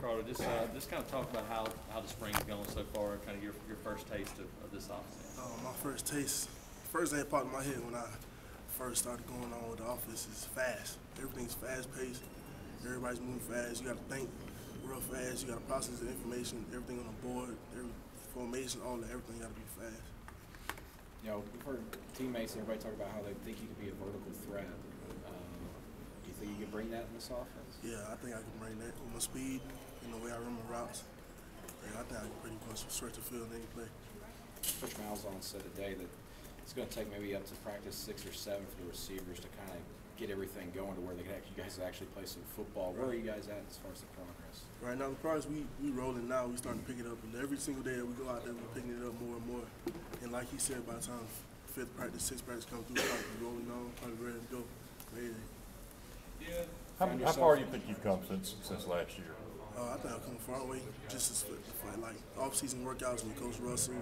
Ricardo, just kind of talk about how the spring's going so far, kind of your first taste of this offense. My first taste, first thing that popped in my head when I first started going on with the offense is fast. Everything's fast-paced. Everybody's moving fast. You got to think real fast. You got to process the information, everything on the board, every formation, all that, everything got to be fast. You know, we've heard teammates and everybody talk about how they think you could be a vertical threat. Do you think you can bring that in this offense? Yeah, I think I can bring that with my speed and the way I run my routes. Yeah, I think I can pretty much stretch the field in any play. Coach Malzahn said today that it's going to take maybe up to practice 6 or 7 for the receivers to kind of get everything going to where they can you guys actually play some football. Where are you guys at as far as the progress? Right now, the progress we rolling now. We starting to pick it up, and every single day that we go out there, we're picking it up more and more. And like he said, by the time 5th practice, 6th practice come through, we're probably rolling on, probably ready to go. Ready. Yeah. How far do you think you've come since last year? I think I've come a far way. Just as like off-season workouts with Coach Russell,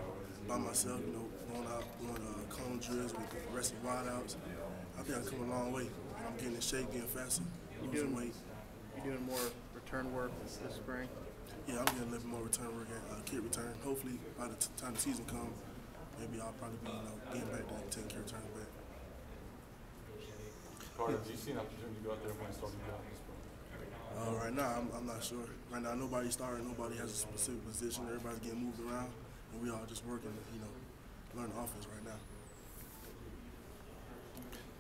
by myself, you know, going out, doing cone drills with wrestling wideouts. I think I've come a long way. I'm getting in shape, getting faster, losing weight. You doing more return work this spring? Yeah, I'm getting a little more return work at kick return. Hopefully, by the time the season comes, maybe I'll probably be getting back to taking care of returns back. Ricardo, do you see an opportunity to go out there and win starting job this spring? Right now, I'm not sure. Right now, nobody's starting. Nobody has a specific position. Everybody's getting moved around, and we all just working, learning offense right now.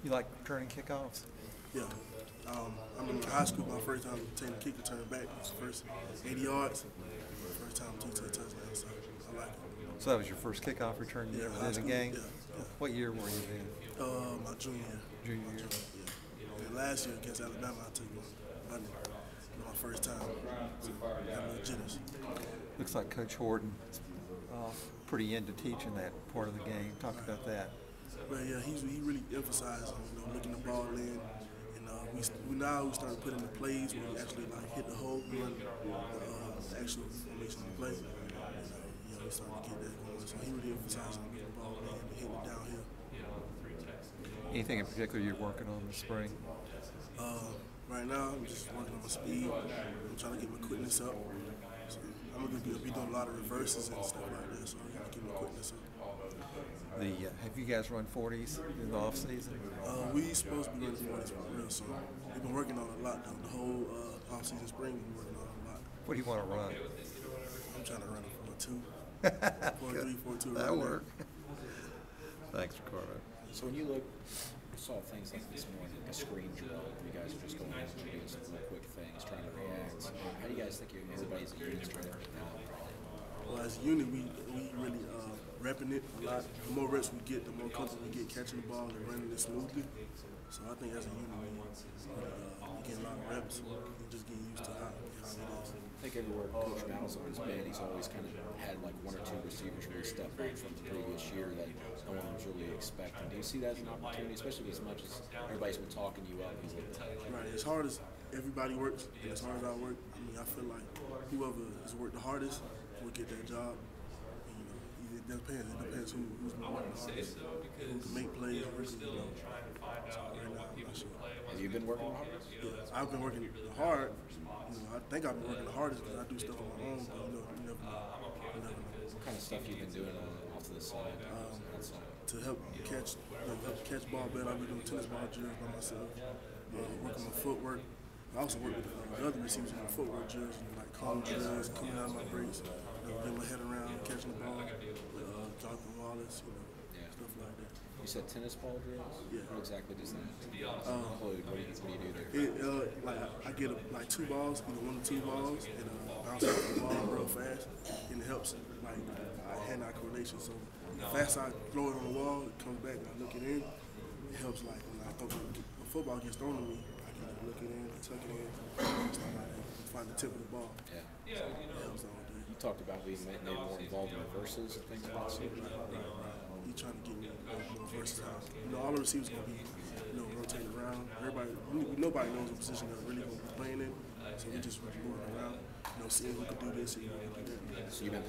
You like returning kickoffs? Yeah. I'm in high school. My first time taking a kick return back was the first 80 yards. First time to a touchdown, so I like it. So that was your first kickoff return you ever did in a game? Yeah. What year were you in? My junior year. Junior year. Yeah. And last year against Alabama, I took one. My first time. So I'm jitters. Looks like Coach Horton is pretty into teaching that part of the game. Talk about that. But yeah, he really emphasized on looking the ball in, and we started putting the plays where we actually hit the hole, run the actual formation of the play. And we started to get that going. So he really emphasized on getting the ball in and hitting it downhill. Anything in particular you're working on this spring? Right now, I'm just working on my speed. I'm trying to get my quickness up. So I'm going to be doing a lot of reverses and stuff like that, so I got to get my quickness up. Have you guys run 40s in the off season? We supposed to be running 40s for real soon. We've been working on it a lot though. The whole off season spring, we've been working on it a lot. What do you want to run? I'm trying to run it 4.2. 4.3, 4.2. That'll work. Thanks, Ricardo. So when you saw things like this morning, like a screen drill, you guys are just going in and doing some real quick things, trying to react. How do you guys think everybody's a unit trying to develop right now? Well, as a unit, we really repping it a lot. The more reps we get, the more comfortable we get catching the ball and running it smoothly. So I think as a unit, we getting a lot of reps and just getting used to how it is. I think everywhere Coach Malzahn has been, he's always kind of had like 1 or 2 receivers really step back from the previous year that no one was really expecting. Do you see that as an opportunity, especially as much as everybody's been talking you up? Right. As hard as everybody works, and as hard as I work, I feel like whoever has worked the hardest will get that job. It depends. It depends who's been working the hardest, who can make plays. So right now, I'm not sure. Have you been working hard? Yeah, I've been working hard. I think I've been working the hardest because I do stuff on my own, but you never know. What kind of stuff you've been doing off to the side? To help catch ball better, I've been doing tennis ball drills by myself, working my footwork. I also work with the other receivers on footwork drills, like cone drills, coming out of my breaks, getting my head around, catching the ball, Jonathan Wallace, stuff like that. You said tennis ball drills? Yeah. What exactly does that include? What do you do there? I get 2 balls, either 1 or 2 balls, and bounce off the ball real fast, and it helps hand-eye coordination. So the faster I throw it on the wall, it comes back, and I look it in. It helps when a football gets thrown at me, I can look it in, tuck it in, find the tip of the ball. Yeah. So it helps all day. You talked about being made more involved in reverses and things like that. He's trying to get me more versatile. All the receivers going to be, rotating around. Nobody knows the position they're really going to be playing in. So we just going around, seeing who can do this, and who can do that. So you've been